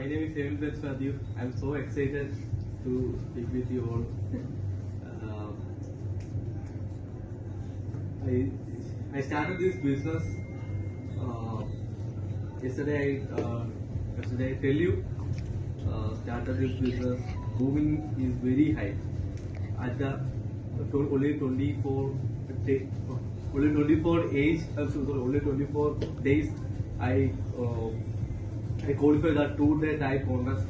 My name is Hemant Swadhu. I'm so excited to speak with you all. I started this business yesterday. I tell you, started this business. Booming is very high. At the only 24 age, only 24 days, I qualified the 2-day type contest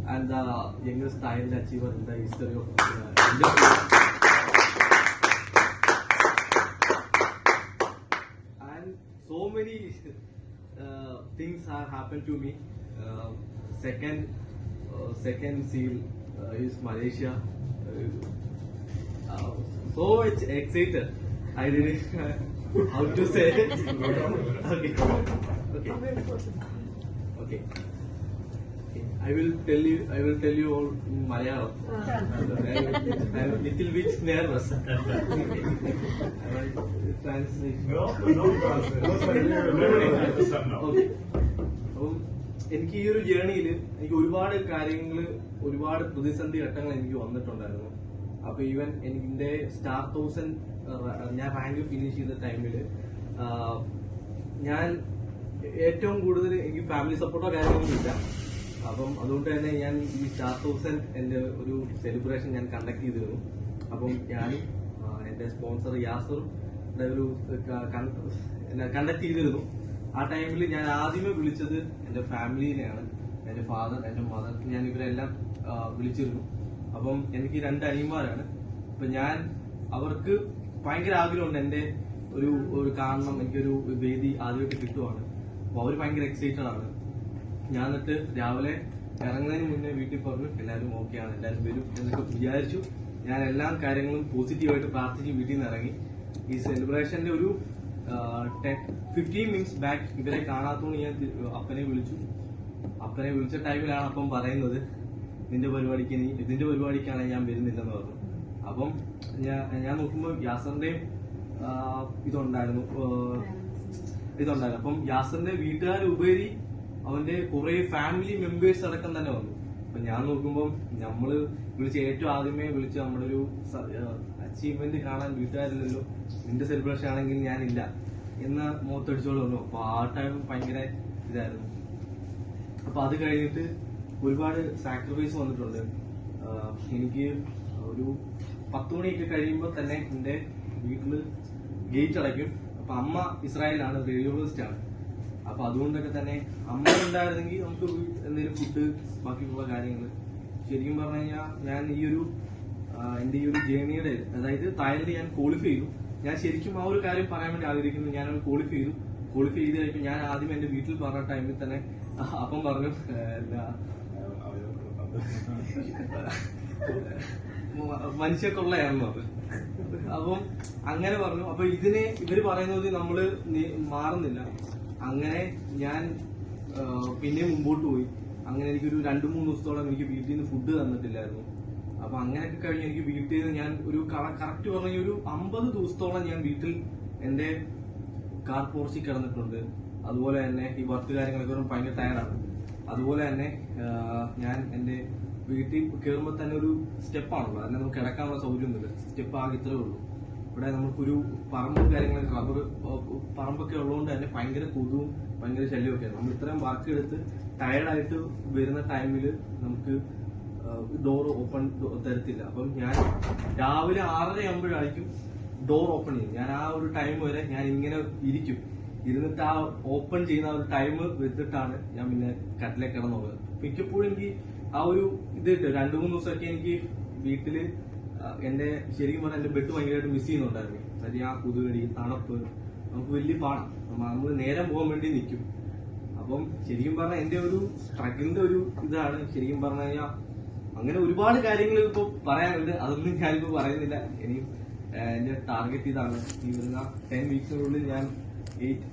and the youngest child achiever in the history of industry. And so many things have happened to me. Second seal is Malaysia. So much excited. I didn't know how to say it. Okay. I will tell you all in Malayalam. I'm a little bit nervous. Okay. എനിക്ക് ഈ ഒരു ജേണിയിൽ എനിക്ക് ഒരുപാട് കാര്യങ്ങൾ, ഒരുപാട് പ്രതിസന്ധി ഘട്ടങ്ങൾ എനിക്ക് വന്നിട്ടുണ്ടായിരുന്നു. അപ്പൊ ഈവൻ എന്റെ സ്റ്റാർ 1000 ഞാൻ റാങ്ക് ഫിനിഷ് ചെയ്ത ടൈമില് ഞാൻ ഏറ്റവും കൂടുതൽ എനിക്ക് ഫാമിലി സപ്പോർട്ടോ കാര്യങ്ങളൊന്നും ഇല്ല. അപ്പം അതുകൊണ്ട് തന്നെ ഞാൻ ഈ സ്റ്റാർ 1000 എന്റെ ഒരു സെലിബ്രേഷൻ ഞാൻ കണ്ടക്ട് ചെയ്തിരുന്നു. അപ്പം ഞാനും എന്റെ സ്പോൺസർ യാസറും ഒരു കണ്ടക്ട് ചെയ്തിരുന്നു. ആ ടൈമിൽ ഞാൻ ആദ്യമേ വിളിച്ചത് എന്റെ ഫാമിലിനെയാണ്. എന്റെ ഫാദർ, എന്റെ മദർ, ഞാൻ ഇവരെല്ലാം വിളിച്ചിരുന്നു. അപ്പം എനിക്ക് 2 അനിയന്മാരാണ്. അപ്പൊ ഞാൻ അവർക്ക് ഭയങ്കര ആഗ്രഹമുണ്ട് എന്റെ ഒരു കാണണം, എനിക്കൊരു വേദി ആദ്യമായിട്ട് കിട്ടുവാണ്. അപ്പൊ അവര് ഭയങ്കര എക്സൈറ്റഡ് ആണ്. ഞാൻ എന്നിട്ട് രാവിലെ ഇറങ്ങുന്നതിന് മുന്നേ വീട്ടിൽ പറഞ്ഞു എല്ലാവരും ഓക്കെയാണ്, എല്ലാവരും വരും എന്നൊക്കെ വിചാരിച്ചു. ഞാൻ എല്ലാ കാര്യങ്ങളും പോസിറ്റീവായിട്ട് പ്രാർത്ഥിച്ച് വീട്ടിൽ നിന്ന് ഇറങ്ങി. ഈ സെലിബ്രേഷന്റെ ഒരു 15 മിനിറ്റ്സ് ബാക്ക് ഇവരെ കാണാത്തോണ്ട് ഞാൻ അപ്പനെ വിളിച്ച ടൈമിലാണ് അപ്പം പറയുന്നത് ഇതിന്റെ പരിപാടിക്കാണ് ഞാൻ വരുന്നില്ലെന്ന് പറഞ്ഞു. അപ്പം ഞാൻ നോക്കുമ്പോൾ യാസറിന്റെയും ഇതുണ്ടായിരുന്നു. അപ്പം യാസറിന്റെ വീട്ടുകാരുപരി അവന്റെ കുറെ ഫാമിലി മെമ്പേഴ്സ് അടക്കം തന്നെ വന്നു. അപ്പൊ ഞാൻ നോക്കുമ്പോൾ നമ്മള് വിളിച്ച ഏറ്റവും ആദ്യമേ വിളിച്ച് നമ്മുടെ ഒരു അച്ചീവ്മെന്റ് കാണാൻ വീട്ടുകാരില്ലല്ലോ, നിന്റെ സെലിബ്രേഷൻ ആണെങ്കിൽ ഞാനില്ല എന്ന് മുഖത്തടിച്ചോളൂ വന്നു. അപ്പൊ ആ ടൈം ഭയങ്കര ഇതായിരുന്നു. അപ്പൊ അത് കഴിഞ്ഞിട്ട് ഒരുപാട് സാക്രിഫൈസ് വന്നിട്ടുണ്ട്. എനിക്ക് ഒരു 10 മണിയൊക്കെ കഴിയുമ്പോൾ തന്നെ എന്റെ വീട്ടില് ഗേറ്റ് അടയ്ക്കും. അപ്പൊ അമ്മ ഇസ്രായേലാണ്, റേഡിയോളജിസ്റ്റ് ആണ്. അപ്പൊ അതുകൊണ്ടൊക്കെ തന്നെ അമ്മ ഉണ്ടായിരുന്നെങ്കിൽ നമുക്ക് എന്തെങ്കിലും ഫുഡ്, ബാക്കിയുള്ള കാര്യങ്ങൾ. ശരിക്കും പറഞ്ഞു കഴിഞ്ഞാൽ ഞാൻ എന്റെ ഈ ഒരു ജേണിയുടെ, അതായത് തായ്ലൻഡ് ഞാൻ ക്വാളിഫൈ ചെയ്തു. ഞാൻ ശരിക്കും ആ ഒരു കാര്യം പറയാൻ വേണ്ടി ആഗ്രഹിക്കുന്നു. ഞാൻ ക്വാളിഫൈ ചെയ്ത് കഴിഞ്ഞപ്പോൾ ഞാൻ ആദ്യം എന്റെ വീട്ടിൽ പറഞ്ഞ ടൈമിൽ തന്നെ അപ്പം പറഞ്ഞു മനുഷ്യക്കൊള്ളയാണെന്ന് പറഞ്ഞു. അപ്പം അങ്ങനെ പറഞ്ഞു. അപ്പൊ ഇവര് പറയുന്നത് നമ്മള് മാറുന്നില്ല. അങ്ങനെ ഞാൻ പിന്നെ മുമ്പോട്ട് പോയി. അങ്ങനെ എനിക്കൊരു 2-3 ദിവസത്തോളം എനിക്ക് വീട്ടിൽ നിന്ന് ഫുഡ് തന്നിട്ടില്ലായിരുന്നു. അപ്പൊ അങ്ങനെയൊക്കെ കഴിഞ്ഞ് എനിക്ക് വീട്ടിൽ നിന്ന് ഞാൻ ഒരു കറക്റ്റ് പറഞ്ഞ ഒരു 50 ദിവസത്തോളം ഞാൻ വീട്ടിൽ എന്റെ കാർ പോർച്ചിൽ കിടന്നിട്ടുണ്ട്. അതുപോലെ തന്നെ ഈ വർക്ക് കാര്യങ്ങളൊക്കെ ഭയങ്കര ടയർഡാണ്. അതുപോലെ തന്നെ ഞാൻ എന്റെ വീട്ടിൽ കയറുമ്പോൾ തന്നെ ഒരു സ്റ്റെപ്പാണല്ലോ, അതിനെ നമുക്ക് കിടക്കാനുള്ള സൗകര്യമൊന്നുമില്ല. സ്റ്റെപ്പ് ആകെ ഇത്രേ ഉള്ളൂ. ഇവിടെ നമുക്കൊരു പറമ്പും കാര്യങ്ങളൊക്കെ, റബ്ബർ പറമ്പൊക്കെ ഉള്ളതുകൊണ്ട് തന്നെ ഭയങ്കര കൊതുവും ഭയങ്കര ശല്യമൊക്കെയാണ്. നമ്മൾ ഇത്രയും വർക്ക് എടുത്ത് ടയർഡായിട്ട് വരുന്ന ടൈമിൽ നമുക്ക് ഡോർ ഓപ്പൺ തരത്തില്ല. അപ്പം ഞാൻ രാവിലെ 6:30 ആകുമ്പോഴായിരിക്കും ഡോർ ഓപ്പൺ ചെയ്യും. ഞാൻ ആ ഒരു ടൈം വരെ ഞാൻ ഇങ്ങനെ ഇരുന്നിട്ട് ആ ഓപ്പൺ ചെയ്യുന്ന ആ ഒരു ടൈം വെച്ചിട്ടാണ് ഞാൻ പിന്നെ കട്ടിലേക്ക് കിടന്നുള്ളത്. മിക്കപ്പോഴും എനിക്ക് ആ ഒരു ഇത് 2-3 ദിവസമൊക്കെ എനിക്ക് വീട്ടില് എന്റെ ശരിക്കും പറഞ്ഞാൽ എന്റെ ബെഡ് ഭയങ്കരമായിട്ട് മിസ് ചെയ്യുന്നുണ്ടായിരുന്നു. കാര്യം ആ കൊതുകടി, തണുപ്പ് നമുക്ക് വലിയ പാടാണ്. നമ്മൾ നേരം പോകാൻ വേണ്ടി നിൽക്കും. അപ്പം ശരിക്കും പറഞ്ഞാൽ എന്റെ ഒരു സ്ട്രഗിളിന്റെ ഒരു ഇതാണ്. ശരിക്കും പറഞ്ഞു കഴിഞ്ഞാൽ അങ്ങനെ ഒരുപാട് കാര്യങ്ങൾ ഇപ്പൊ പറയാനുണ്ട്. അതൊന്നും ഞാനിപ്പോ പറയുന്നില്ല. ഇനിയും എന്റെ ടാർഗറ്റ് ഇതാണ്. ഈ വരുന്ന 10 വീക്സിനുള്ളിൽ ഞാൻ 8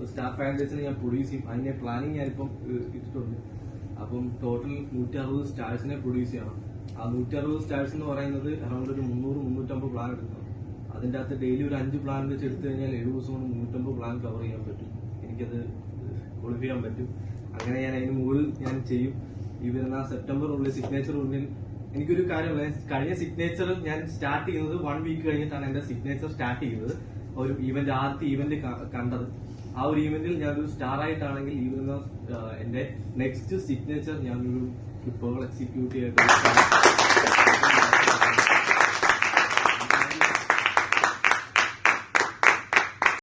സ്റ്റാർ ഫാൻഡേഴ്സിനെ ഞാൻ പ്രൊഡ്യൂസ് ചെയ്യും. അതിന്റെ പ്ലാനിങ് ഞാനിപ്പം ഇട്ടിട്ടുണ്ട്. അപ്പം ടോട്ടൽ 160 സ്റ്റാർസിനെ പ്രൊഡ്യൂസ് ചെയ്യണം. ആ 160 സ്റ്റാർസ് എന്ന് പറയുന്നത് അറൌണ്ട് ഒരു 300-350 പ്ലാൻ എടുക്കണം. അതിന്റെ അകത്ത് ഡെയിലി ഒരു 5 പ്ലാൻ വെച്ച് എടുത്തു കഴിഞ്ഞാൽ 7 ദിവസം കൊണ്ട് 350 പ്ലാൻ കവർ ചെയ്യാൻ പറ്റും. എനിക്കത് ക്വാളിഫൈ ചെയ്യാൻ പറ്റും. അങ്ങനെ ഞാൻ അതിന് മുകളിൽ ഞാൻ ചെയ്യും. ഈ വരുന്ന സെപ്റ്റംബറിനുള്ളിൽ സിഗ്നേച്ചറിനുള്ളിൽ എനിക്കൊരു കാര്യമുള്ള, കഴിഞ്ഞ സിഗ്നേച്ചർ ഞാൻ സ്റ്റാർട്ട് ചെയ്യുന്നത് 1 വീക്ക് കഴിഞ്ഞിട്ടാണ് എന്റെ സിഗ്നേച്ചർ സ്റ്റാർട്ട് ചെയ്യുന്നത്. ഒരു ഈവന്റ്, ആദ്യത്തെ ഈവന്റ് കണ്ടത്. ആ ഒരു ഈവന്റിൽ ഞാനൊരു സ്റ്റാർ ആയിട്ടാണെങ്കിൽ ഈ വരുന്ന എന്റെ നെക്സ്റ്റ് സിഗ്നേച്ചർ ഞാനൊരു ഇപ്പോൾ എക്സിക്യൂട്ടീവ് ആയിട്ട്